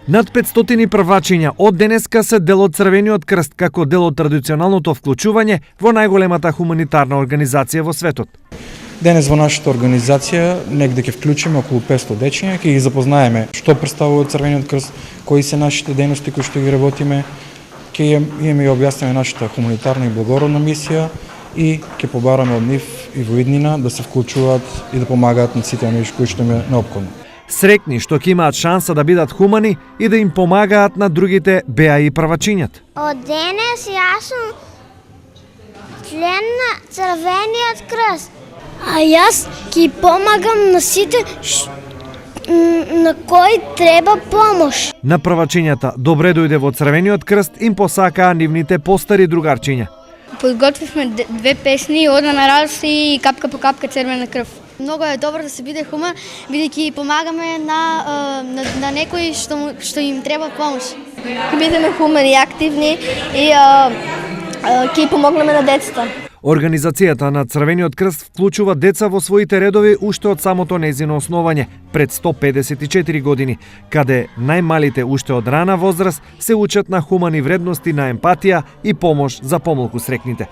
Над 500 првачиња од денеска се дел од Црвениот крст како дел од традиционалното вклучување во најголемата хуманитарна организација во светот. Денес во нашата организација негде ќе вклучиме околу 500 дечиња, ќе ги запознаеме што представува Црвениот крст, кои се нашите дејности кои што ги работиме, ќе им објасниме нашата хуманитарна и благородна мисија и ќе побараме од нив и во иднина да се вклучуваат и да помагаат на сите оние кои што им е неопходно. Среќни што ќе имаат шанса да бидат хумани и да им помагаат на другите беа и првачињата. Од денес јас сум член на Црвениот крст. А јас ќе помагам на сите на кои треба помош. На првачињата добре дојде во Црвениот крст им посакаа нивните постари другарчиња. Подготвивме две песни, Ода на радост и Капка по капка црвена крв. Много е добро да се биде хуман, бидејќи помагаме на некои што им треба помош. Ќе бидеме хумани и активни и ќе помогнеме на децата. Организацијата на Црвениот крст вклучува деца во своите редови уште од самото нејзино основање, пред 154 години, каде најмалите уште од рана возраст се учат на хумани вредности на емпатија и помош за помалку среќните.